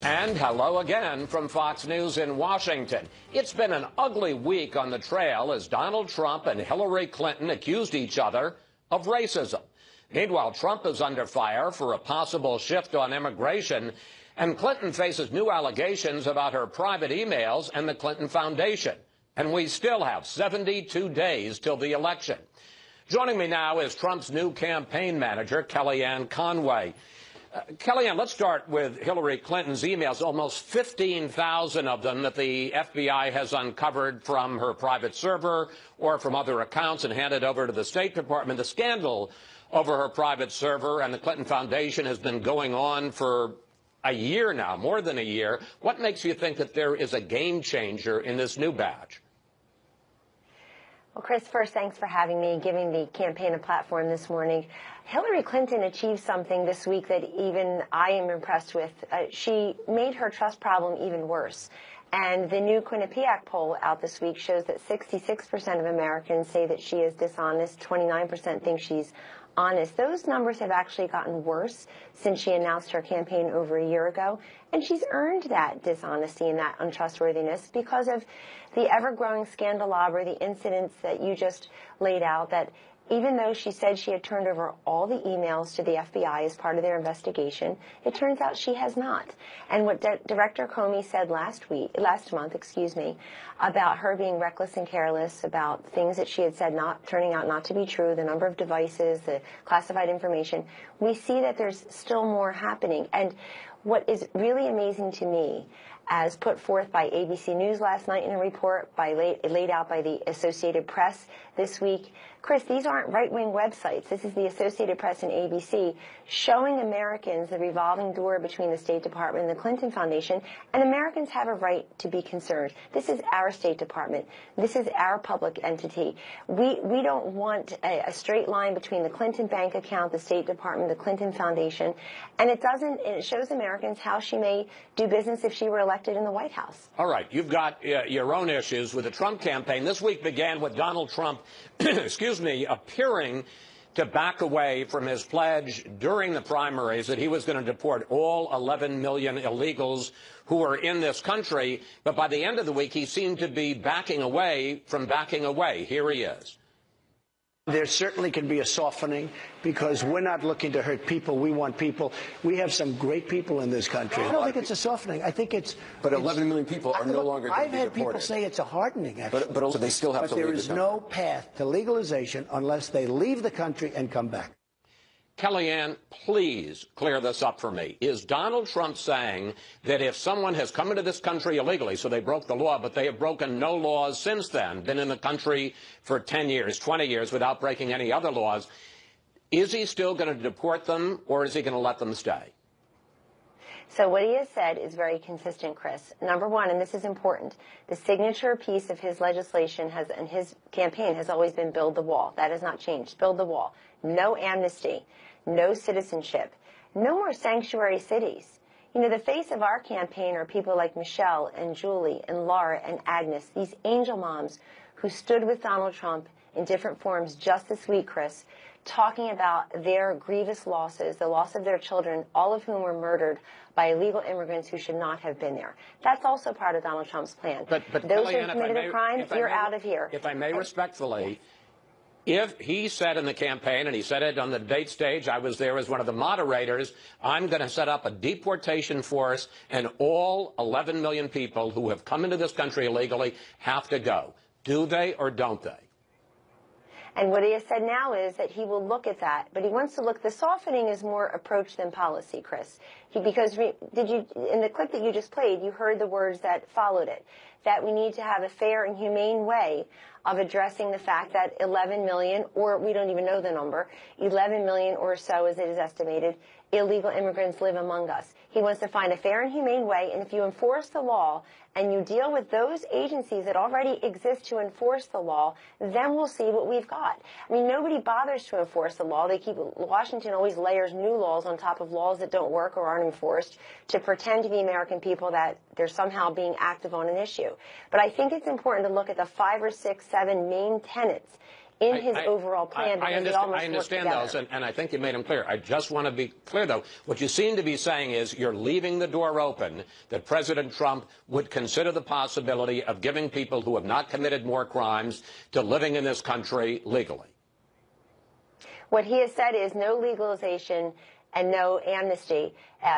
And hello again from Fox News in Washington. It's been an ugly week on the trail as Donald Trump and Hillary Clinton accused each other of racism. Meanwhile, Trump is under fire for a possible shift on immigration, and Clinton faces new allegations about her private emails and the Clinton Foundation. And we still have 72 days till the election. Joining me now is Trump's new campaign manager, Kellyanne Conway. Kellyanne, let's start with Hillary Clinton's emails, almost 15,000 of them that the FBI has uncovered from her private server or from other accounts and handed over to the State Department. The scandal over her private server and the Clinton Foundation has been going on for a year now, more than a year. What makes you think that there is a game changer in this new batch? Well, Chris, first, thanks for having me, giving the campaign a platform this morning. Hillary Clinton achieved something this week that even I am impressed with. She made her trust problem even worse. And the new Quinnipiac poll out this week shows that 66% of Americans say that she is dishonest, 29% think she's honest. Those numbers have actually gotten worse since she announced her campaign over a year ago. And she's earned that dishonesty and that untrustworthiness because of the ever-growing scandalabra, the incidents that you just laid out, that even though she said she had turned over all the emails to the FBI as part of their investigation, it turns out she has not. And what Director Comey said last month, about her being reckless and careless, about things that she had said not turning out not to be true, the number of devices, the classified information, we see that there's still more happening. And what is really amazing to me, as put forth by ABC News last night in a report, laid out by the Associated Press this week. Chris, these aren't right-wing websites. This is the Associated Press and ABC showing Americans the revolving door between the State Department and the Clinton Foundation, and Americans have a right to be concerned. This is our State Department. This is our public entity. We don't want a straight line between the Clinton bank account, the State Department, the Clinton Foundation, and it shows Americans how she may do business if she were elected in the White House. All right, you've got your own issues with the Trump campaign. This week began with Donald Trump, appearing to back away from his pledge during the primaries that he was going to deport all 11 million illegals who are in this country. But by the end of the week, he seemed to be backing away from backing away. Here he is. There certainly can be a softening because we're not looking to hurt people. We want people. We have some great people in this country. I don't think it's a softening. I think it's... But 11 million people are no longer going to be deported. I've had people say it's a hardening, actually. But also they still have to leave the country. But there is no path to legalization unless they leave the country and come back. Kellyanne, please clear this up for me. Is Donald Trump saying that if someone has come into this country illegally, so they broke the law, but they have broken no laws since then, been in the country for 10 years, 20 years without breaking any other laws, is he still going to deport them or is he going to let them stay? So what he has said is very consistent, Chris. Number one, and this is important, the signature piece of his legislation and his campaign has always been build the wall. That has not changed. Build the wall. No amnesty. No citizenship. No more sanctuary cities. You know, the face of our campaign are people like Michelle and Julie and Laura and Agnes, these angel moms who stood with Donald Trump in different forms just this week, Chris, talking about their grievous losses, the loss of their children, all of whom were murdered by illegal immigrants who should not have been there. That's also part of Donald Trump's plan. But those who have committed a crime, you're out of here. If I may respectfully, if he said in the campaign, and he said it on the debate stage, I was there as one of the moderators, I'm going to set up a deportation force and all 11 million people who have come into this country illegally have to go. Do they or don't they? And what he has said now is that he will look at that, but he wants to look. The softening is more approach than policy, Chris. Because in the clip that you just played, you heard the words that followed it, that we need to have a fair and humane way of addressing the fact that 11 million, or we don't even know the number, 11 million or so, as it is estimated, illegal immigrants live among us. He wants to find a fair and humane way, and if you enforce the law and you deal with those agencies that already exist to enforce the law, then we'll see what we've got. I mean, nobody bothers to enforce the law. Washington always layers new laws on top of laws that don't work or aren't enforced to pretend to the American people that they're somehow being active on an issue. But I think it's important to look at the 5 or 6, 7 main tenets in his overall plan. I understand those, and I think you made them clear. I just want to be clear, though. What you seem to be saying is you're leaving the door open that President Trump would consider the possibility of giving people who have not committed more crimes to living in this country legally. What he has said is no legalization and no amnesty.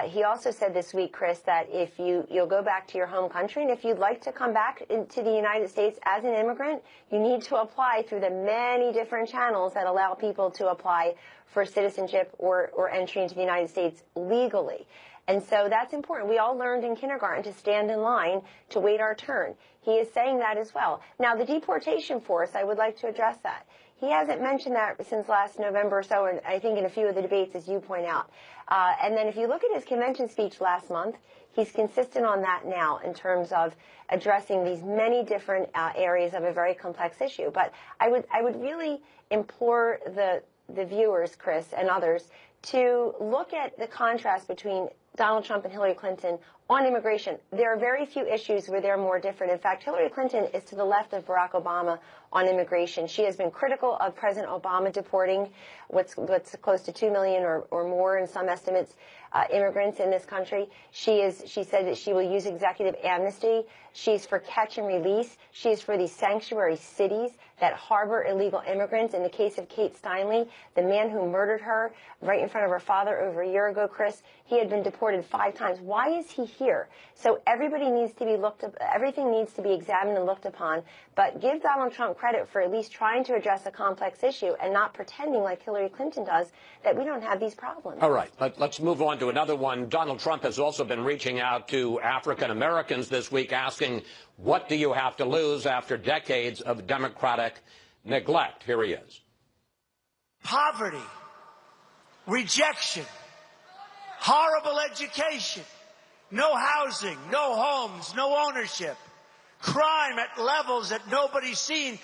He also said this week, Chris, that if you'll go back to your home country, and if you'd like to come back into the United States as an immigrant, you need to apply through the many different channels that allow people to apply for citizenship or entry into the United States legally. And so that's important. We all learned in kindergarten to stand in line to wait our turn. He is saying that as well. Now, the deportation force, I would like to address that. He hasn't mentioned that since last November or so, and I think in a few of the debates, as you point out. And then if you look at his convention speech last month, he's consistent on that now in terms of addressing these many different areas of a very complex issue. But I would really implore the viewers, Chris, and others, to look at the contrast between Donald Trump and Hillary Clinton on immigration. There are very few issues where they're more different. In fact, Hillary Clinton is to the left of Barack Obama on immigration. She has been critical of President Obama deporting what's close to 2 million or more in some estimates immigrants in this country. She said that she will use executive amnesty. She's for catch and release. She's for these sanctuary cities that harbor illegal immigrants. In the case of Kate Steinle, the man who murdered her right in front of her father over a year ago, Chris, he had been deported 5 times. Why is he here? So everybody needs to be everything needs to be examined and looked upon, but give Donald Trump credit for at least trying to address a complex issue and not pretending like Hillary Clinton does that we don't have these problems. All right, let's move on to another one. Donald Trump has also been reaching out to African Americans this week, asking, what do you have to lose after decades of Democratic neglect? Here he is. Poverty, rejection, horrible education, no housing, no homes, no ownership, crime at levels that nobody's seen.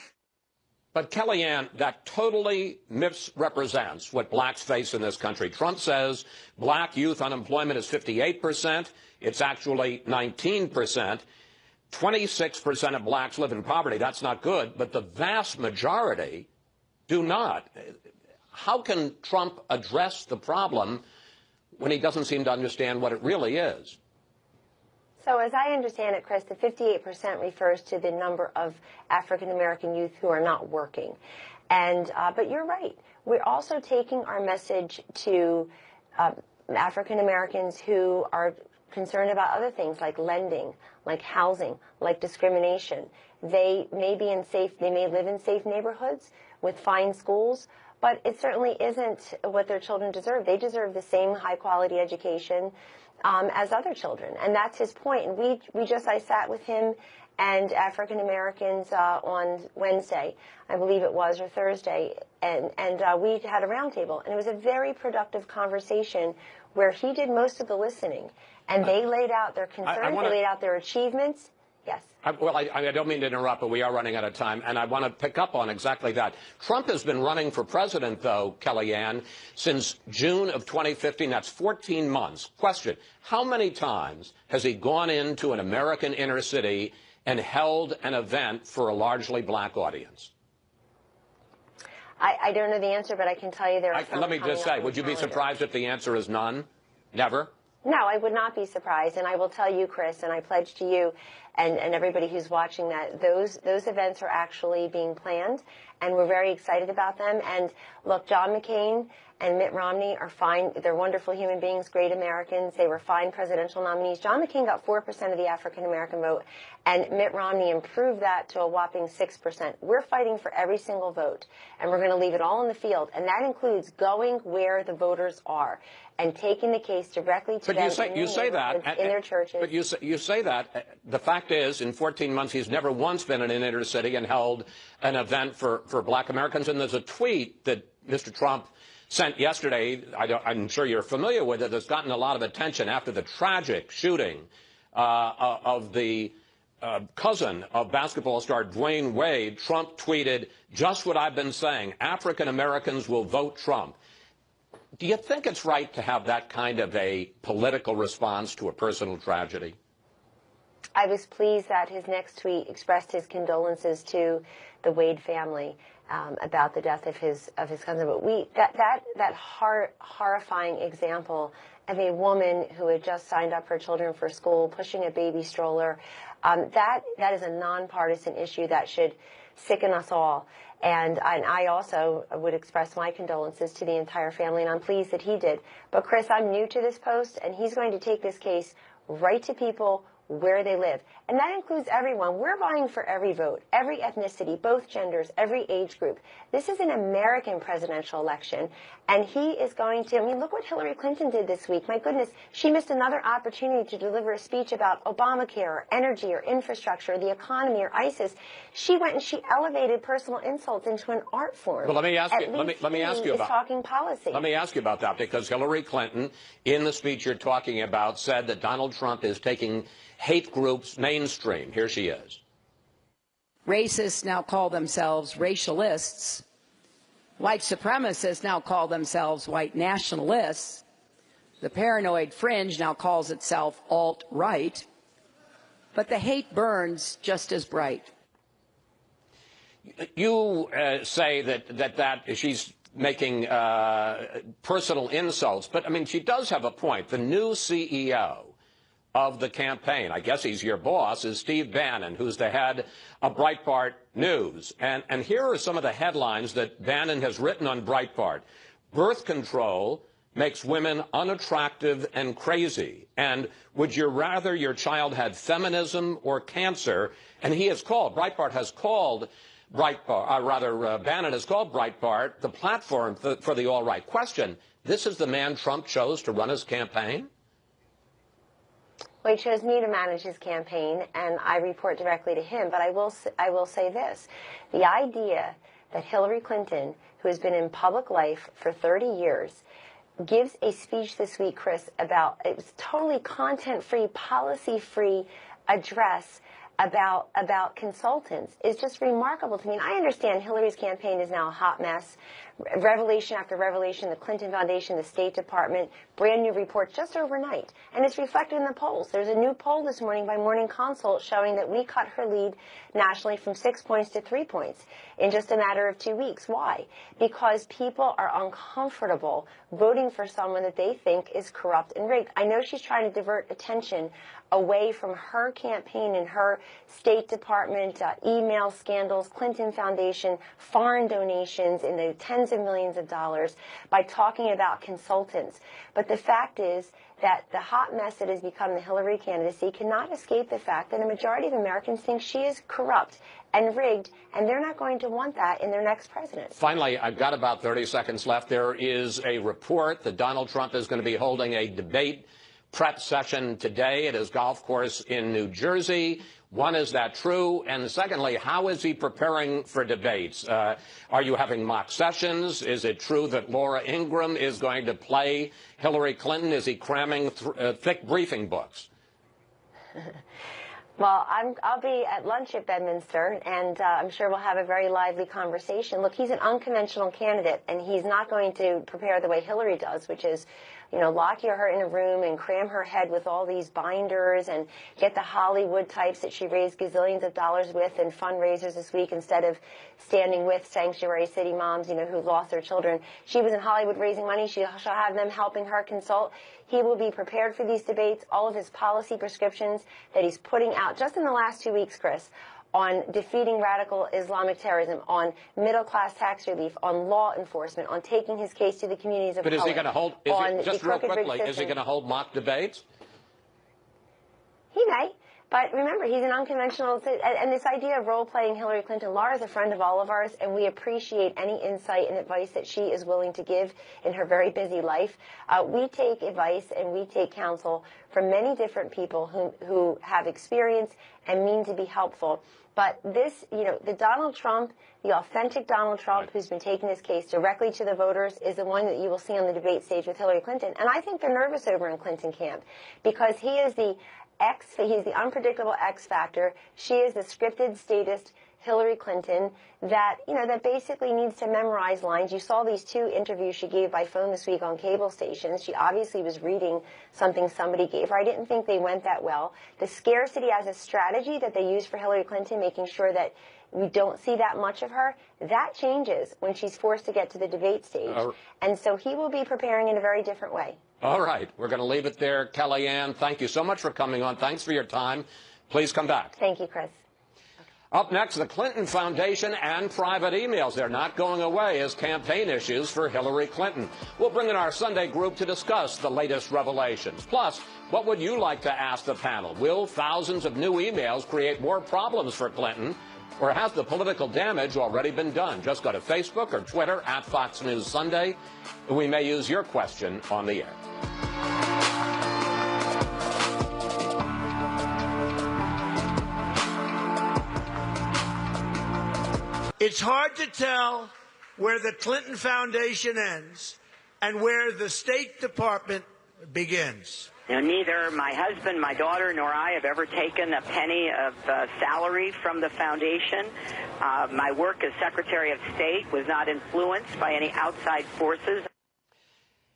But Kellyanne, that totally misrepresents what blacks face in this country. Trump says black youth unemployment is 58%. It's actually 19%. 26% of blacks live in poverty. That's not good, but the vast majority do not. How can Trump address the problem when he doesn't seem to understand what it really is? So as I understand it, Chris, the 58% refers to the number of African-American youth who are not working. And but you're right. We're also taking our message to African-Americans who are concerned about other things like lending, like housing, like discrimination. They may live in safe neighborhoods with fine schools, but it certainly isn't what their children deserve. They deserve the same high-quality education as other children, and that's his point. And I sat with him and African Americans on Wednesday, I believe it was, or Thursday, and we had a roundtable, and it was a very productive conversation where he did most of the listening, and they laid out their concerns, they laid out their achievements. Yes. I don't mean to interrupt, but we are running out of time, and I want to pick up on exactly that. Trump has been running for president, though, Kellyanne, since June of 2015. That's 14 months. Question, how many times has he gone into an American inner city and held an event for a largely black audience? I don't know the answer, but I can tell you there are some. Let me just say, would you be surprised if the answer is none? Never? No, I would not be surprised, and I will tell you, Chris, and I pledge to you and everybody who's watching that those events are actually being planned, and we're very excited about them. And look, John McCain and Mitt Romney are fine. They're wonderful human beings, great Americans. They were fine presidential nominees. John McCain got 4% of the African-American vote, and Mitt Romney improved that to a whopping 6%. We're fighting for every single vote, and we're going to leave it all in the field, and that includes going where the voters are and taking the case directly to them you say that in their churches. But you say that. The fact is, in 14 months, he's never once been in an inner city and held an event for black Americans. And there's a tweet that Mr. Trump sent yesterday, I'm sure you're familiar with it, that's gotten a lot of attention after the tragic shooting of the cousin of basketball star Dwayne Wade. Trump tweeted, just what I've been saying, African Americans will vote Trump. Do you think it's right to have that kind of a political response to a personal tragedy? I was pleased that his next tweet expressed his condolences to the Wade family about the death of his cousin. But that horrifying example of a woman who had just signed up her children for school, pushing a baby stroller, that is a nonpartisan issue that should sicken us all. And I also would express my condolences to the entire family, and I'm pleased that he did. But Chris, I'm new to this post, and he's going to take this case right to people where they live. And that includes everyone. We're vying for every vote, every ethnicity, both genders, every age group. This is an American presidential election, and he is going to, I mean, look what Hillary Clinton did this week. My goodness, she missed another opportunity to deliver a speech about Obamacare, or energy, or infrastructure, or the economy, or ISIS. She went and she elevated personal insults into an art form. Well, let me ask you. Let me ask you about talking policy. Let me ask you about that, because Hillary Clinton, in the speech you're talking about, said that Donald Trump is taking hate groups mainstream. Here she is. Racists now call themselves racialists. White supremacists now call themselves white nationalists. The paranoid fringe now calls itself alt-right. But the hate burns just as bright. You say that she's making personal insults, but I mean, she does have a point. The new CEO of the campaign, I guess he's your boss, is Steve Bannon, who's the head of Breitbart News. And here are some of the headlines that Bannon has written on Breitbart. Birth control makes women unattractive and crazy. And would you rather your child had feminism or cancer? And he has called, Breitbart has called Bannon has called Breitbart the platform for the all-right. Question, this is the man Trump chose to run his campaign? Well, he chose me to manage his campaign, and I report directly to him. But I will say this. The idea that Hillary Clinton, who has been in public life for 30 years, gives a speech this week, Chris, about it was totally content-free, policy-free address about consultants is just remarkable to me. And I understand Hillary's campaign is now a hot mess. Revelation after revelation, the Clinton Foundation, the State Department, brand new reports just overnight. And it's reflected in the polls. There's a new poll this morning by Morning Consult showing that we cut her lead nationally from 6 points to 3 points in just a matter of 2 weeks. Why? Because people are uncomfortable voting for someone that they think is corrupt and rigged. I know she's trying to divert attention away from her campaign and her State Department email scandals, Clinton Foundation, foreign donations in the tens of millions of dollars by talking about consultants. But the fact is that the hot mess that has become the Hillary candidacy cannot escape the fact that a majority of Americans think she is corrupt and rigged, and they're not going to want that in their next president. Finally, I've got about 30 seconds left. There is a report that Donald Trump is going to be holding a debate prep session today at his golf course in New Jersey. One, is that true? And secondly, how is he preparing for debates? Are you having mock sessions? Is it true that Laura Ingraham is going to play Hillary Clinton? Is he cramming thick briefing books? Well, I'll be at lunch at Bedminster, and I'm sure we'll have a very lively conversation. Look, he's an unconventional candidate, and he's not going to prepare the way Hillary does, which is, you know, lock her in a room and cram her head with all these binders and get the Hollywood types that she raised gazillions of dollars with in fundraisers this week instead of standing with sanctuary city moms, you know, who lost their children. She was in Hollywood raising money. She'll have them helping her consult. He will be prepared for these debates. All of his policy prescriptions that he's putting out just in the last 2 weeks, Chris, on defeating radical Islamic terrorism, on middle-class tax relief, on law enforcement, on taking his case to the communities of color. But is he going to hold, just real quickly, is he going to hold mock debates? He may. But remember, he's an unconventional, and this idea of role-playing Hillary Clinton, Laura's a friend of all of ours, and we appreciate any insight and advice that she is willing to give in her very busy life. We take advice and we take counsel from many different people who have experience and mean to be helpful. But this, you know, the Donald Trump, the authentic Donald Trump who's been taking this case directly to the voters is the one that you will see on the debate stage with Hillary Clinton. And I think they're nervous over in Clinton camp because he's the unpredictable X factor. She is the scripted statist Hillary Clinton that, that basically needs to memorize lines. You saw these 2 interviews she gave by phone this week on cable stations. She obviously was reading something somebody gave her. I didn't think they went that well. The scarcity as a strategy that they use for Hillary Clinton, making sure that we don't see that much of her, that changes when she's forced to get to the debate stage. And so he will be preparing in a very different way. All right. We're going to leave it there. Kellyanne, thank you so much for coming on. Thanks for your time. Please come back. Thank you, Chris. Up next, the Clinton Foundation and private emails. They're not going away as campaign issues for Hillary Clinton. We'll bring in our Sunday group to discuss the latest revelations. Plus, what would you like to ask the panel? Will thousands of new emails create more problems for Clinton? Or has the political damage already been done? Just go to Facebook or Twitter at Fox News Sunday. We may use your question on the air. It's hard to tell where the Clinton Foundation ends and where the State Department begins. Neither my husband, my daughter, nor I have ever taken a penny of salary from the foundation. My work as Secretary of State was not influenced by any outside forces.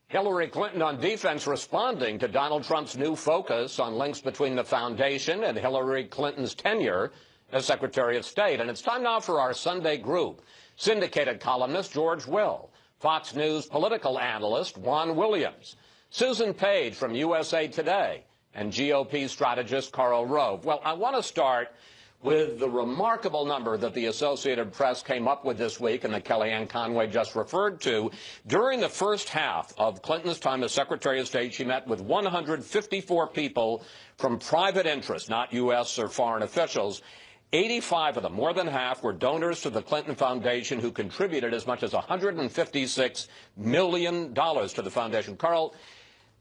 Hillary Clinton on defense responding to Donald Trump's new focus on links between the foundation and Hillary Clinton's tenure as Secretary of State. And it's time now for our Sunday group. Syndicated columnist George Will, Fox News political analyst Juan Williams, Susan Page from USA Today, and GOP strategist Karl Rove. Well, I want to start with the remarkable number that the Associated Press came up with this week and that Kellyanne Conway just referred to. During the first half of Clinton's time as Secretary of State, she met with 154 people from private interests, not U.S. or foreign officials. 85 of them, more than half, were donors to the Clinton Foundation who contributed as much as $156 million to the foundation. Karl,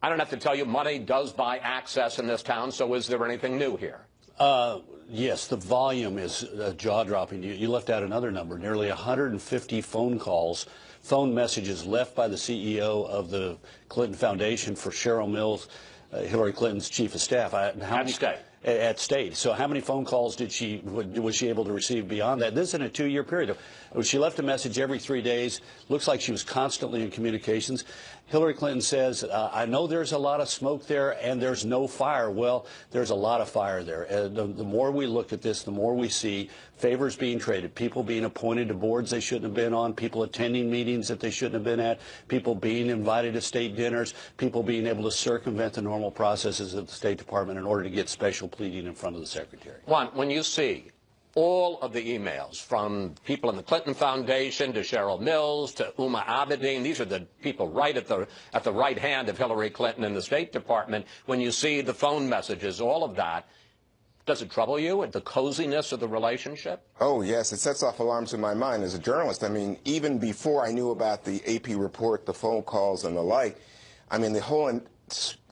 I don't have to tell you, money does buy access in this town, so is there anything new here? Yes, the volume is jaw-dropping. You left out another number, nearly 150 phone calls, phone messages left by the CEO of the Clinton Foundation for Cheryl Mills, Hillary Clinton's chief of staff. At State. So how many phone calls was she able to receive beyond that? This is in a 2-year period. She left a message every 3 days. Looks like she was constantly in communications. Hillary Clinton says, I know there's a lot of smoke there and there's no fire. Well, there's a lot of fire there. The more we look at this, the more we see favors being traded, people being appointed to boards they shouldn't have been on, people attending meetings that they shouldn't have been at, people being invited to state dinners, people being able to circumvent the normal processes of the State Department in order to get special pleading in front of the Secretary. Juan, when you see all of the emails from people in the Clinton Foundation to Cheryl Mills to Uma Abedin, these are the people right at the right hand of Hillary Clinton in the State Department. When you see the phone messages, all of that, does it trouble you at the coziness of the relationship? Oh, yes. It sets off alarms in my mind as a journalist. I mean, even before I knew about the AP report, the phone calls and the like, I mean, the whole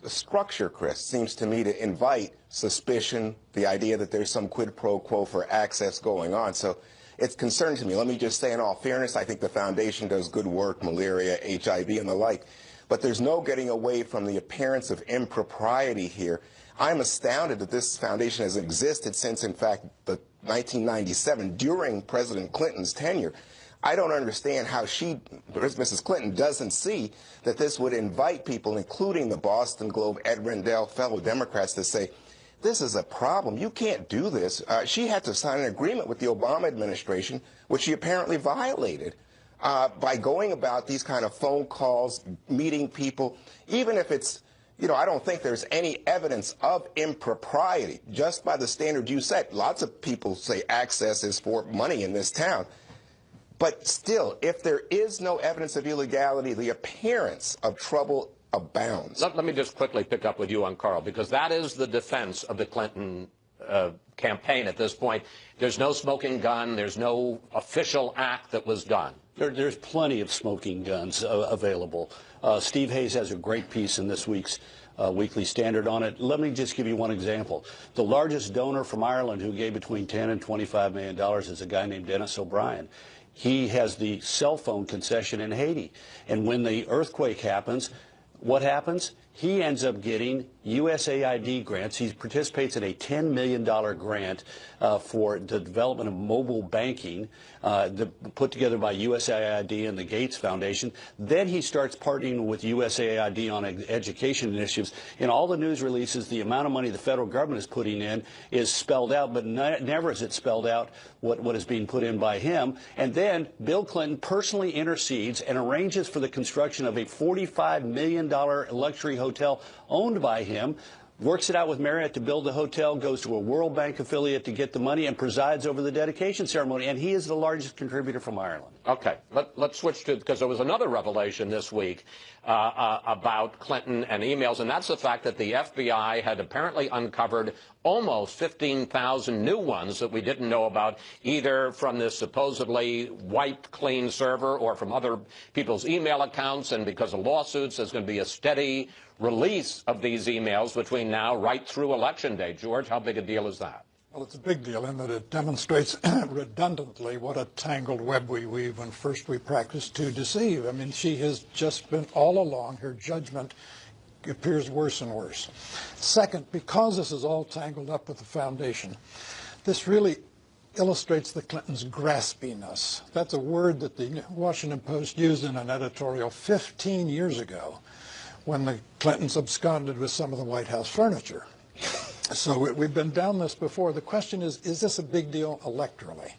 structure, Chris, seems to me to invite suspicion, the idea that there's some quid pro quo for access going on. So it's concerning to me. Let me just say in all fairness, I think the foundation does good work, malaria, HIV, and the like. But there's no getting away from the appearance of impropriety here. I'm astounded that this foundation has existed since, in fact, the 1997, during President Clinton's tenure. I don't understand how Mrs. Clinton, doesn't see that this would invite people, including the Boston Globe, Ed Rendell, fellow Democrats, to say, this is a problem. You can't do this. She had to sign an agreement with the Obama administration, which she apparently violated, by going about these kind of phone calls, meeting people, even if it's, I don't think there's any evidence of impropriety, just by the standard you set. Lots of people say access is for money in this town. But still, if there is no evidence of illegality, the appearance of trouble abounds. Let me just quickly pick up with you on Karl, because that is the defense of the Clinton campaign at this point. There's no smoking gun. There's no official act that was done. There's plenty of smoking guns available. Steve Hayes has a great piece in this week's Weekly Standard on it. Let me just give you one example. The largest donor from Ireland who gave between $10 and $25 million is a guy named Dennis O'Brien. He has the cell phone concession in Haiti. And when the earthquake happens, what happens? He ends up getting USAID grants. He participates in a $10 million grant for the development of mobile banking put together by USAID and the Gates Foundation. Then he starts partnering with USAID on education initiatives. In all the news releases, the amount of money the federal government is putting in is spelled out, but never is it spelled out what is being put in by him. And then Bill Clinton personally intercedes and arranges for the construction of a $45 million luxury hotel owned by him, works it out with Marriott to build the hotel, goes to a World Bank affiliate to get the money, and presides over the dedication ceremony. And he is the largest contributor from Ireland. Okay, let's switch to, because there was another revelation this week about Clinton and emails, and that's the fact that the FBI had apparently uncovered almost 15,000 new ones that we didn't know about, either from this supposedly wiped clean server or from other people's email accounts. And because of lawsuits, there's going to be a steady release of these emails between now right through Election Day. George, how big a deal is that? Well, it's a big deal in that it demonstrates redundantly what a tangled web we weave when first we practice to deceive. I mean, she has just been all along, her judgment appears worse and worse. Second, because this is all tangled up with the foundation, this really illustrates the Clintons' graspiness. That's a word that the Washington Post used in an editorial 15 years ago when the Clintons absconded with some of the White House furniture. So we've been down this before. The question is this a big deal electorally?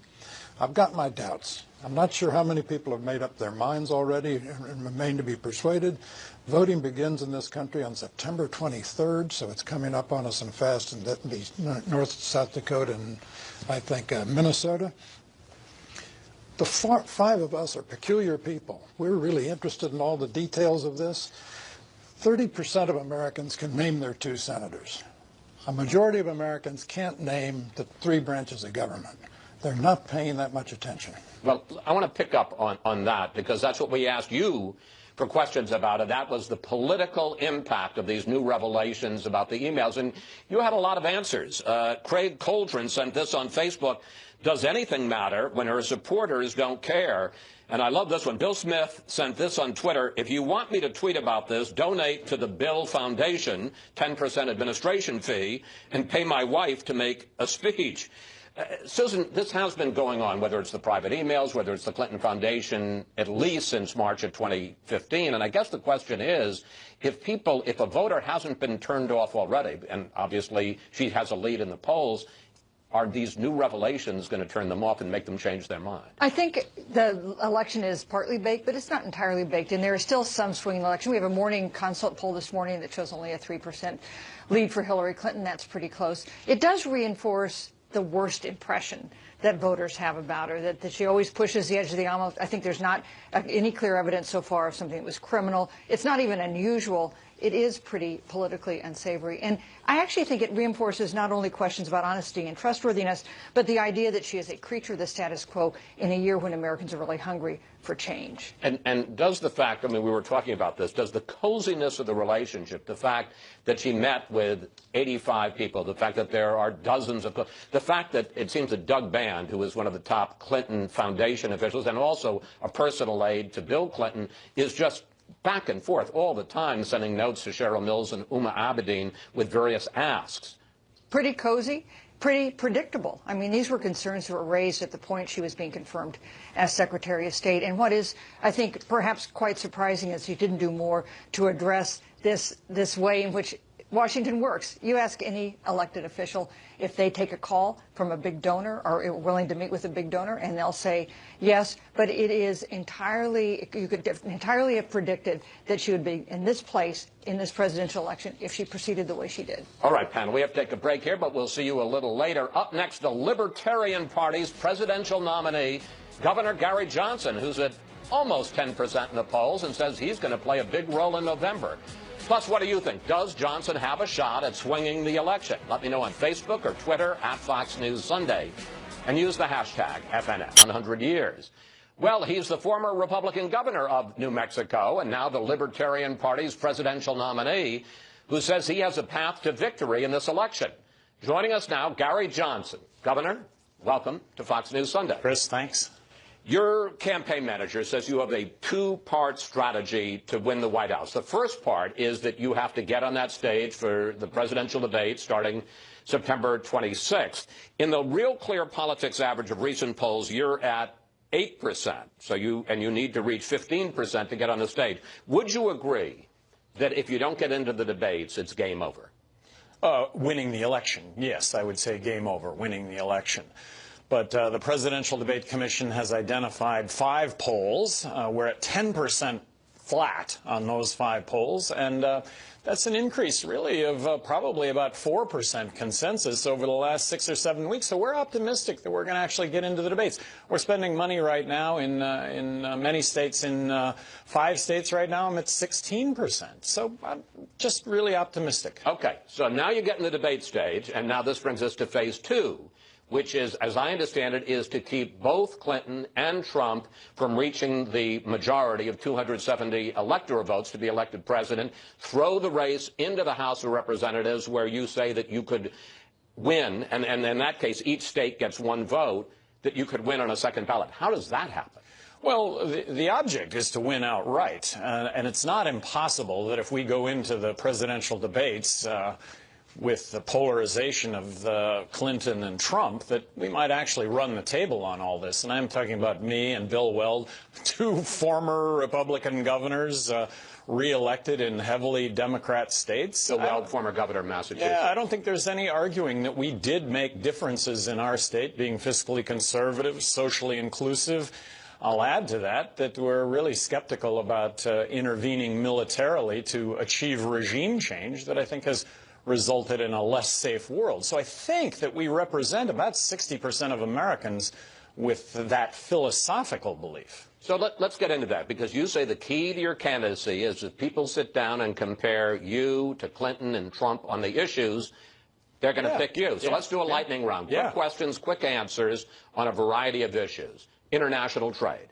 I've got my doubts. I'm not sure how many people have made up their minds already and remain to be persuaded. Voting begins in this country on September 23rd, so it's coming up on us and fast, and that'll be North South Dakota and, I think, Minnesota. The five of us are peculiar people. We're really interested in all the details of this. 30% of Americans can name their 2 senators. A majority of Americans can't name the 3 branches of government. They're not paying that much attention. Well, I want to pick up on that, because that's what we asked you for questions about, and that was the political impact of these new revelations about the emails. And you had a lot of answers. Craig Coldren sent this on Facebook. Does anything matter when her supporters don't care? And I love this one. Bill Smith sent this on Twitter. If you want me to tweet about this, donate to the Bill Foundation, 10% administration fee, and pay my wife to make a speech. Susan, this has been going on, whether it's the private emails, whether it's the Clinton Foundation, at least since March of 2015. And I guess the question is, if a voter hasn't been turned off already, and obviously she has a lead in the polls, are these new revelations going to turn them off and make them change their mind? I think the election is partly baked, but it's not entirely baked. And there is still some swing in the election. We have a morning consult poll this morning that shows only a 3% lead for Hillary Clinton. That's pretty close. It does reinforce the worst impression that voters have about her, that she always pushes the edge of the envelope. I think there's not any clear evidence so far of something that was criminal. It's not even unusual. It is pretty politically unsavory. And I actually think it reinforces not only questions about honesty and trustworthiness, but the idea that she is a creature of the status quo in a year when Americans are really hungry for change. And does the fact, I mean, we were talking about this, does the coziness of the relationship, the fact that she met with 85 people, the fact that there are dozens of, the fact that it seems that Doug Band, who is one of the top Clinton Foundation officials and also a personal aide to Bill Clinton, is just back and forth all the time, sending notes to Cheryl Mills and Uma Abedin with various asks. Pretty cozy, pretty predictable. I mean, these were concerns that were raised at the point she was being confirmed as Secretary of State. And what is, I think, perhaps quite surprising is she didn't do more to address this way in which Washington works. You ask any elected official if they take a call from a big donor or are willing to meet with a big donor, and they'll say yes, but it is entirely, you could entirely have predicted that she would be in this place in this presidential election if she proceeded the way she did. All right, panel, we have to take a break here, but we'll see you a little later. Up next, the Libertarian Party's presidential nominee, Governor Gary Johnson, who's at almost 10% in the polls and says he's going to play a big role in November. Plus, what do you think? Does Johnson have a shot at swinging the election? Let me know on Facebook or Twitter at Fox News Sunday. And use the hashtag FNS100 years. Well, he's the former Republican governor of New Mexico and now the Libertarian Party's presidential nominee, who says he has a path to victory in this election. Joining us now, Gary Johnson. Governor, welcome to Fox News Sunday. Chris, thanks. Your campaign manager says you have a two-part strategy to win the White House. The first part is that you have to get on that stage for the presidential debate starting September 26th. In the Real Clear Politics average of recent polls, you're at 8%. So you need to reach 15% to get on the stage. Would you agree that if you don't get into the debates, it's game over? Winning the election, yes, I would say game over, winning the election. But the Presidential Debate Commission has identified 5 polls. We're at 10% flat on those 5 polls, and that's an increase, really, of probably about 4% consensus over the last 6 or 7 weeks. So we're optimistic that we're going to actually get into the debates. We're spending money right now in many states. In 5 states right now, I'm at 16%. So I'm just really optimistic. Okay, so now you get in the debate stage, and now this brings us to phase 2. Which is, as I understand it, is to keep both Clinton and Trump from reaching the majority of 270 electoral votes to be elected president, throw the race into the House of Representatives where you say that you could win, and in that case, each state gets 1 vote, that you could win on a second ballot. How does that happen? Well, the object is to win outright, and it's not impossible that if we go into the presidential debates with the polarization of Clinton and Trump, that we might actually run the table on all this. And I'm talking about me and Bill Weld, 2 former Republican governors re-elected in heavily Democrat states. Bill Weld, former governor of Massachusetts. Yeah, I don't think there's any arguing that we did make differences in our state, being fiscally conservative, socially inclusive. I'll add to that we're really skeptical about intervening militarily to achieve regime change that I think has resulted in a less safe world. So I think that we represent about 60% of Americans with that philosophical belief. So let's get into that, because you say the key to your candidacy is that people sit down and compare you to Clinton and Trump on the issues, they're going to pick you. So let's do a lightning round. Quick questions, quick answers on a variety of issues. International trade.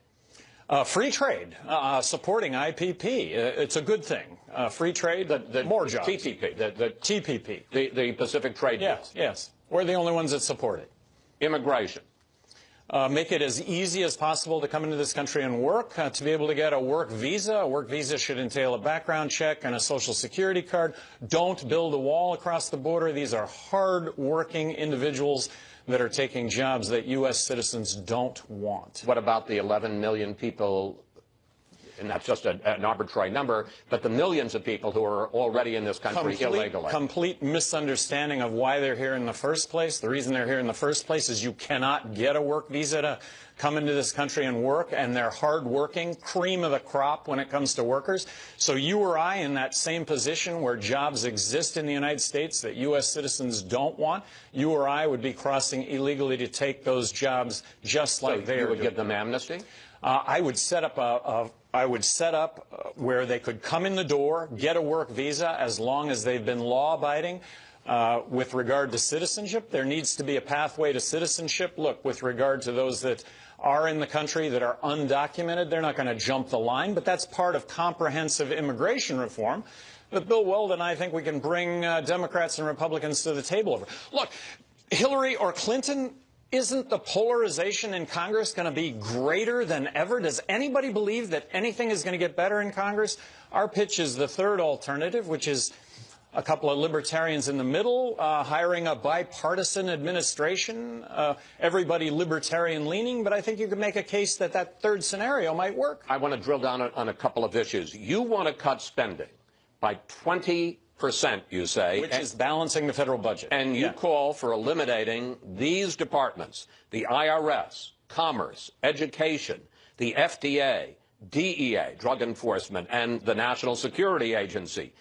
Free trade, supporting IPP. It's a good thing. Free trade, more jobs. TTP. The TPP. The Pacific Trade Deal. Yes. We're the only ones that support it. Immigration. Make it as easy as possible to come into this country and work. To be able to get a work visa should entail a background check and a Social Security card. Don't build a wall across the border. These are hard-working individuals that are taking jobs that U.S. citizens don't want. What about the 11 million people, and that's just an arbitrary number, but the millions of people who are already in this country illegally? Complete misunderstanding of why they're here in the first place. The reason they're here in the first place is you cannot get a work visa to come into this country and work, and they're hardworking, cream of the crop when it comes to workers. So you or I, in that same position where jobs exist in the United States that U.S. citizens don't want, you or I would be crossing illegally to take those jobs just like they are. You would give them amnesty? I would set up where they could come in the door, get a work visa, as long as they've been law-abiding. With regard to citizenship, there needs to be a pathway to citizenship. Look, with regard to those that are in the country that are undocumented, they're not going to jump the line, but that's part of comprehensive immigration reform that Bill Weld and I think we can bring Democrats and Republicans to the table over. Look, Hillary or Clinton, isn't the polarization in Congress going to be greater than ever? Does anybody believe that anything is going to get better in Congress? Our pitch is the third alternative, which is a couple of libertarians in the middle, hiring a bipartisan administration, everybody libertarian-leaning, but I think you could make a case that that third scenario might work. I want to drill down on a couple of issues. You want to cut spending by 20%, you say. Which is balancing the federal budget. And you call for eliminating these departments, the IRS, Commerce, Education, the FDA, DEA, Drug Enforcement, and the National Security Agency.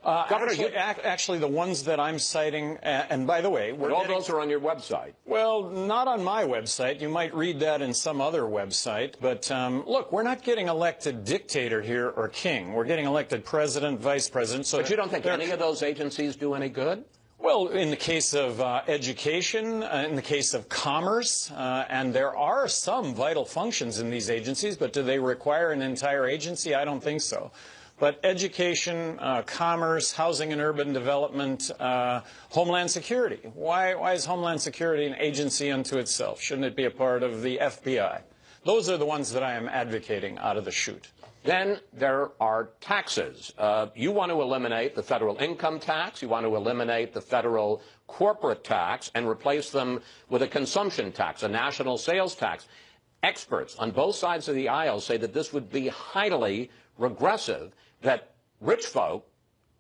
Governor, actually, the ones that I'm citing, and by the way, all those are on your website. Well, not on my website. You might read that in some other website. But look, we're not getting elected dictator here or king. We're getting elected president, vice president. So but you don't think any of those agencies do any good? Well, in the case of education, in the case of commerce, and there are some vital functions in these agencies, but do they require an entire agency? I don't think so. But education, commerce, housing and urban development, Homeland Security. Why is Homeland Security an agency unto itself? Shouldn't it be a part of the FBI? Those are the ones that I am advocating out of the chute. Then there are taxes. You want to eliminate the federal income tax. You want to eliminate the federal corporate tax and replace them with a consumption tax, a national sales tax. Experts on both sides of the aisle say that this would be highly regressive, that rich folk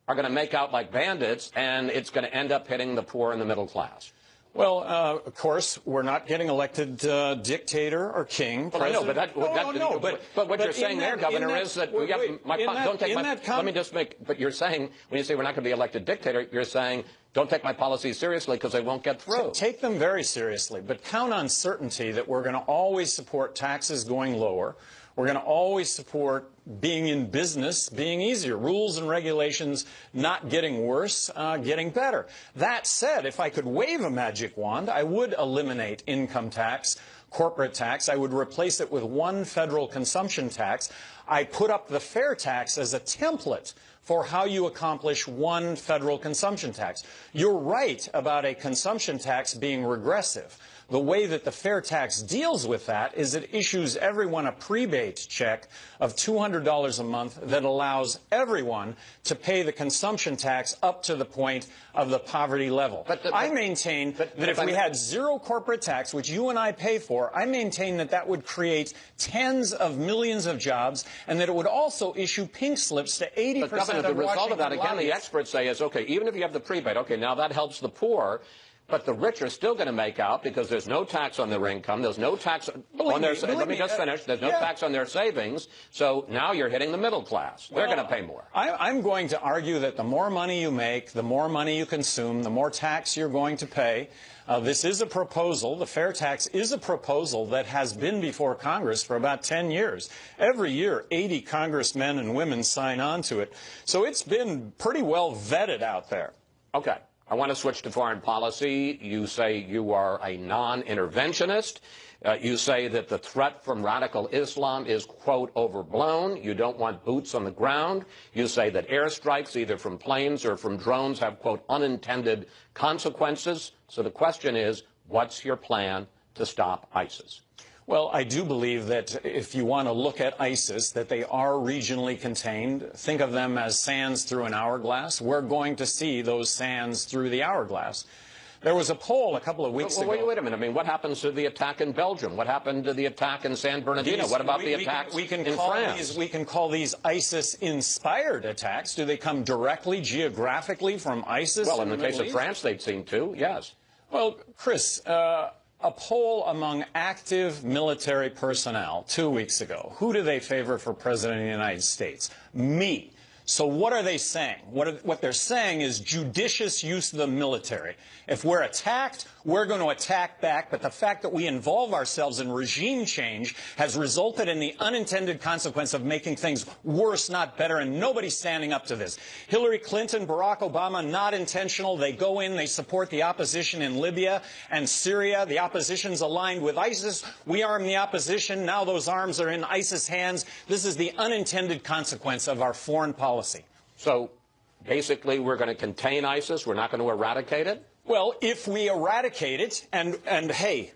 are going to make out like bandits, and it's going to end up hitting the poor and the middle class. Well, of course, we're not getting elected dictator or king. Well, I know, but what you're saying there, Governor, is that we have don't take my. Let me just make. But you're saying when you say we're not going to be elected dictator, you're saying don't take my policies seriously because they won't get through. Take them very seriously, but count on certainty that we're going to always support taxes going lower. We're going to always support being in business being easier, rules and regulations not getting worse, getting better. That said, if I could wave a magic wand, I would eliminate income tax, corporate tax. I would replace it with one federal consumption tax. I put up the fair tax as a template for how you accomplish one federal consumption tax. You're right about a consumption tax being regressive. The way that the fair tax deals with that is it issues everyone a prebate check of $200 a month that allows everyone to pay the consumption tax up to the point of the poverty level. I maintain that if we had zero corporate tax, which you and I pay for, I maintain that that would create tens of millions of jobs and that it would also issue pink slips to 80% of Washington the result of that, again, lobbyists. the experts say is, okay, even if you have the prebate, okay, now that helps the poor. But the rich are still going to make out because there's no tax on their income. There's no tax on their. Let me just finish. There's no tax on their savings. So now you're hitting the middle class. They're going to pay more. I'm going to argue that the more money you make, the more money you consume, the more tax you're going to pay. This is a proposal. The fair tax is a proposal that has been before Congress for about 10 years. Every year, 80 congressmen and women sign on to it. So it's been pretty well vetted out there. Okay. I want to switch to foreign policy. You say you are a non-interventionist. You say that the threat from radical Islam is, quote, overblown. You don't want boots on the ground. You say that airstrikes, either from planes or from drones, have, quote, unintended consequences. So the question is, what's your plan to stop ISIS? Well, I do believe that if you want to look at ISIS, that they are regionally contained. Think of them as sands through an hourglass. We're going to see those sands through the hourglass. There was a poll a couple of weeks ago. Wait a minute. I mean, what happens to the attack in Belgium? What happened to the attack in San Bernardino? What about the attacks in France? We can call these ISIS-inspired attacks. Do they come directly, geographically from ISIS? Well, in the case of France, they'd seem to, yes. Well, Chris, a poll among active military personnel 2 weeks ago. Who do they favor for president of the United States? Me. So what are they saying? What they're saying is judicious use of the military. If we're attacked, we're going to attack back. But the fact that we involve ourselves in regime change has resulted in the unintended consequence of making things worse, not better. And nobody's standing up to this. Hillary Clinton, Barack Obama, not intentional. They go in, they support the opposition in Libya and Syria. The opposition's aligned with ISIS. We arm the opposition. Now those arms are in ISIS hands. This is the unintended consequence of our foreign policy. So basically we're going to contain ISIS. We're not going to eradicate it? Well, if we eradicate it, and hey,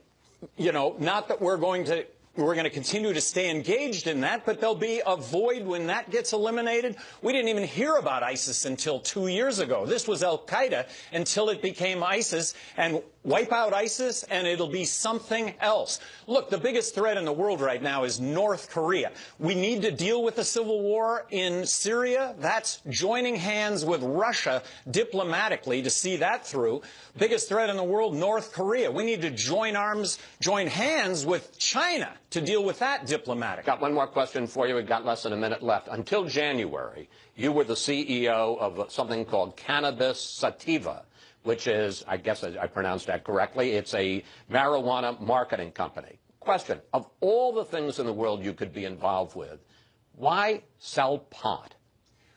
you know, not that we're going to continue to stay engaged in that, but there'll be a void when that gets eliminated. We didn't even hear about ISIS until 2 years ago. This was Al-Qaeda until it became ISIS, and wipe out ISIS and it'll be something else. Look, the biggest threat in the world right now is North Korea. We need to deal with the civil war in Syria. That's joining hands with Russia diplomatically to see that through. Biggest threat in the world, North Korea. We need to join hands with China to deal with that diplomatically. Got one more question for you. We've got less than a minute left. Until January, you were the CEO of something called Cannabis Sativa, which is, I guess I pronounced that correctly, it's a marijuana marketing company. Question, of all the things in the world you could be involved with, why sell pot?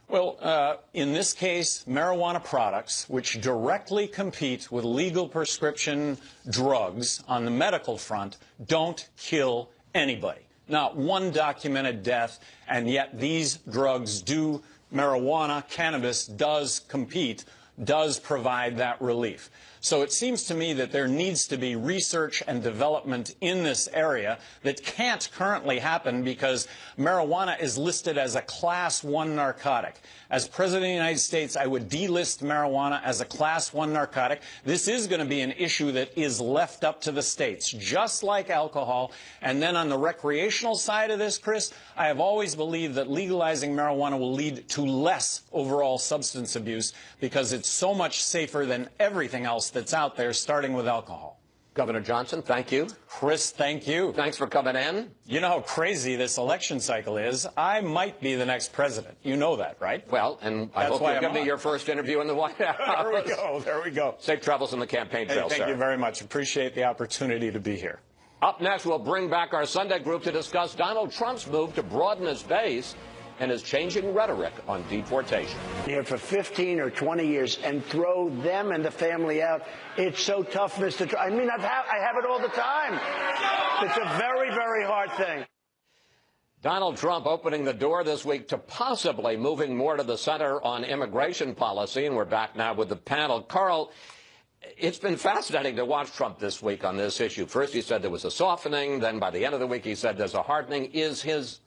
Well, in this case, marijuana products, which directly compete with legal prescription drugs on the medical front, don't kill anybody. Not one documented death, and yet these drugs do, marijuana, cannabis, does compete, does provide that relief. So it seems to me that there needs to be research and development in this area that can't currently happen because marijuana is listed as a Class 1 narcotic. As President of the United States, I would delist marijuana as a Class 1 narcotic. This is going to be an issue that is left up to the states, just like alcohol. And then on the recreational side of this, Chris, I have always believed that legalizing marijuana will lead to less overall substance abuse because it's so much safer than everything else that's out there, starting with alcohol. Governor Johnson, thank you. Chris, thank you. Thanks for coming in. You know how crazy this election cycle is. I might be the next president. You know that, right? Well, and I hope you'll give me your first interview in the White House. There we go. There we go. Safe travels in the campaign trail, Thank you very much. Appreciate the opportunity to be here. Up next, we'll bring back our Sunday group to discuss Donald Trump's move to broaden his base and his changing rhetoric on deportation. Here for 15 or 20 years and throw them and the family out. It's so tough, Mr. Trump. I mean, I have it all the time. It's a very, very hard thing. Donald Trump opening the door this week to possibly moving more to the center on immigration policy. And we're back now with the panel. Carl, it's been fascinating to watch Trump this week on this issue. First, he said there was a softening. Then by the end of the week, he said there's a hardening. Is his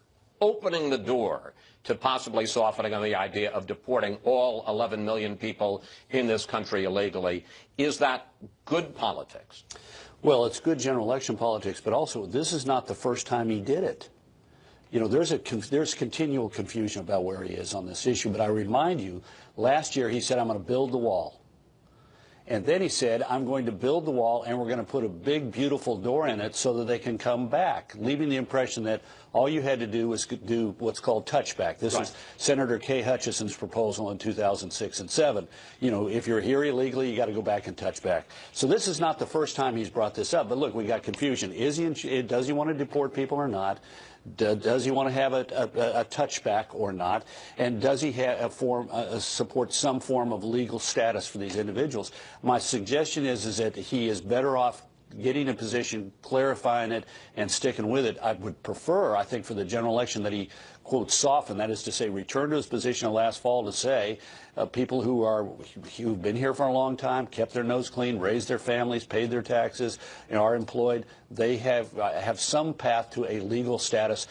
opening the door to possibly softening on the idea of deporting all 11 million people in this country illegally, is that good politics? Well, it's good general election politics, but also this is not the first time he did it. You know, there's continual confusion about where he is on this issue, but I remind you, last year he said, I'm going to build the wall. And then he said, I'm going to build the wall and we're going to put a big, beautiful door in it so that they can come back, leaving the impression that all you had to do was do what's called touchback. This is Senator Kay Hutchison's proposal in 2006 and 7. You know, if you're here illegally, you got to go back and touch back. So this is not the first time he's brought this up. But look, we got confusion. Does he want to deport people or not? Does he want to have a touchback or not? And does he support some form of legal status for these individuals? My suggestion is that he is better off getting a position, clarifying it, and sticking with it. I would prefer, I think, for the general election that he, quote, soften, that is to say, return to his position last fall to say people who've been here for a long time, kept their nose clean, raised their families, paid their taxes, and are employed, they have some path to a legal status.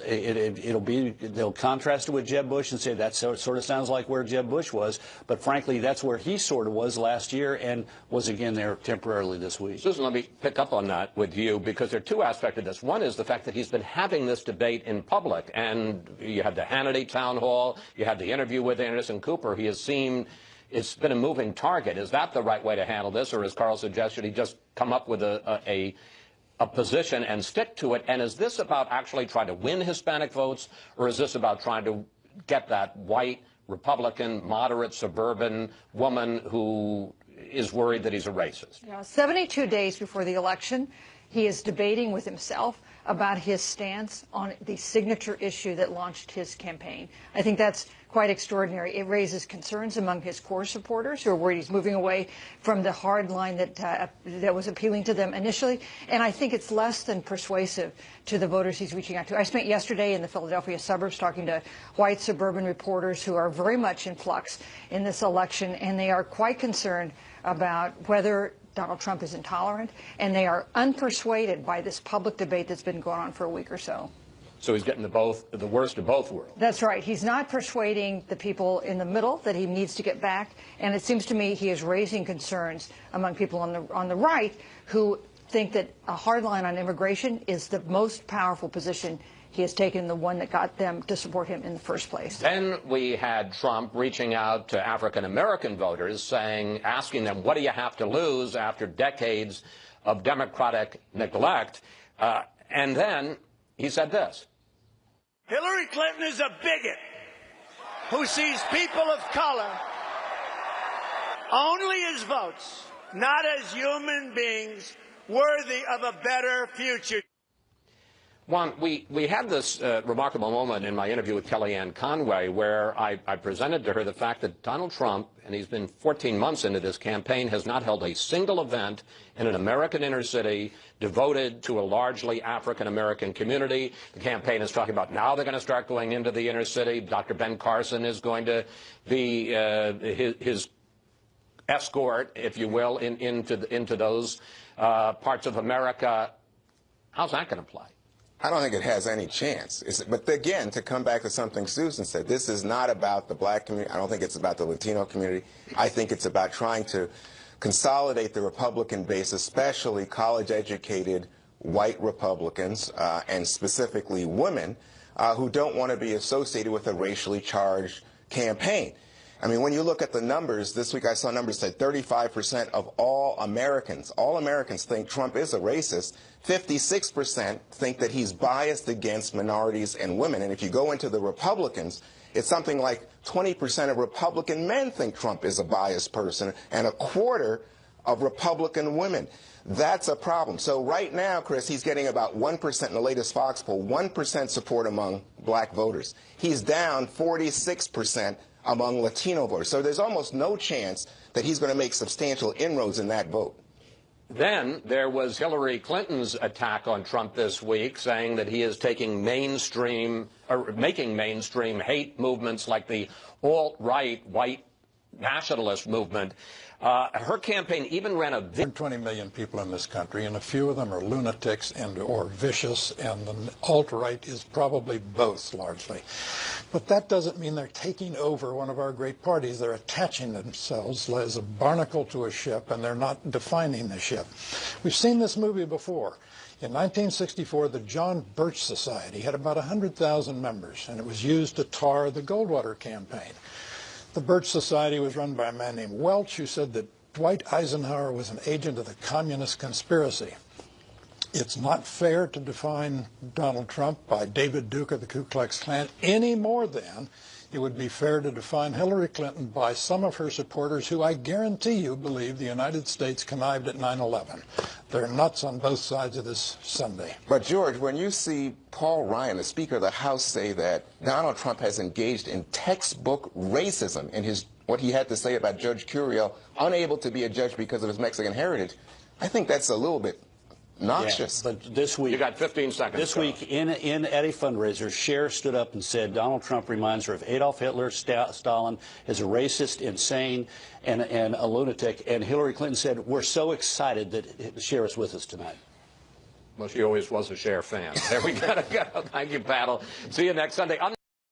They'll contrast it with Jeb Bush and say that sort of sounds like where Jeb Bush was, but frankly, that's where he sort of was last year and was again there temporarily this week. Susan, let me pick up on that with you because there are two aspects of this. One is the fact that he's been having this debate in public, and you had the Hannity town hall, you had the interview with Anderson Cooper. He has seemed it's been a moving target. Is that the right way to handle this, or as Carl suggested, he just come up with a position and stick to it? And is this about actually trying to win Hispanic votes, or is this about trying to get that white, Republican, moderate, suburban woman who is worried that he's a racist? Yeah, 72 days before the election, he is debating with himself about his stance on the signature issue that launched his campaign. I think that's quite extraordinary. It raises concerns among his core supporters who are worried he's moving away from the hard line that was appealing to them initially. And I think it's less than persuasive to the voters he's reaching out to. I spent yesterday in the Philadelphia suburbs talking to white suburban reporters who are very much in flux in this election, and they are quite concerned about whether Donald Trump is intolerant, and they are unpersuaded by this public debate that's been going on for a week or so. So he's getting the worst of both worlds. That's right. He's not persuading the people in the middle that he needs to get back, and it seems to me he is raising concerns among people on the right who think that a hard line on immigration is the most powerful position he has taken, the one that got them to support him in the first place. Then we had Trump reaching out to African-American voters, asking them, what do you have to lose after decades of Democratic neglect? And then he said this. Hillary Clinton is a bigot who sees people of color only as votes, not as human beings worthy of a better future. Juan, we had this remarkable moment in my interview with Kellyanne Conway where I presented to her the fact that Donald Trump, and he's been 14 months into this campaign, has not held a single event in an American inner city devoted to a largely African-American community. The campaign is talking about now they're going to start going into the inner city. Dr. Ben Carson is going to be his escort, if you will, into those parts of America. How's that going to play? I don't think it has any chance. But again, to come back to something Susan said, this is not about the black community. I don't think it's about the Latino community. I think it's about trying to consolidate the Republican base, especially college-educated white Republicans, and specifically women, who don't want to be associated with a racially charged campaign. I mean, when you look at the numbers, this week I saw numbers that 35% of all Americans think Trump is a racist. 56% think that he's biased against minorities and women. And if you go into the Republicans, it's something like 20% of Republican men think Trump is a biased person, and a quarter of Republican women. That's a problem. So right now, Chris, he's getting about 1% in the latest Fox poll, 1% support among black voters. He's down 46% among Latino voters. So there's almost no chance that he's going to make substantial inroads in that vote. Then there was Hillary Clinton's attack on Trump this week, saying that he is taking making mainstream hate movements like the alt-right white nationalist movement. Her campaign even ran a 20 million people in this country, and a few of them are lunatics or vicious, and the alt-right is probably both, largely. But that doesn't mean they're taking over one of our great parties. They're attaching themselves as a barnacle to a ship, and they're not defining the ship. We've seen this movie before. In 1964, the John Birch Society had about 100,000 members, and it was used to tar the Goldwater campaign. The Birch Society was run by a man named Welch, who said that Dwight Eisenhower was an agent of the communist conspiracy. It's not fair to define Donald Trump by David Duke of the Ku Klux Klan any more than it would be fair to define Hillary Clinton by some of her supporters who I guarantee you believe the United States connived at 9/11. They're nuts on both sides of this Sunday. But, George, when you see Paul Ryan, the Speaker of the House, say that Donald Trump has engaged in textbook racism in what he had to say about Judge Curiel, unable to be a judge because of his Mexican heritage, I think that's a little bit noxious. Yeah, but this week, you got 15 seconds. This week, at a fundraiser, Cher stood up and said Donald Trump reminds her of Adolf Hitler, Stalin, is a racist, insane, and a lunatic. And Hillary Clinton said, "We're so excited that Cher is with us tonight." Well, she always was a Cher fan. There we gotta go. Thank you, Paddle. See you next Sunday.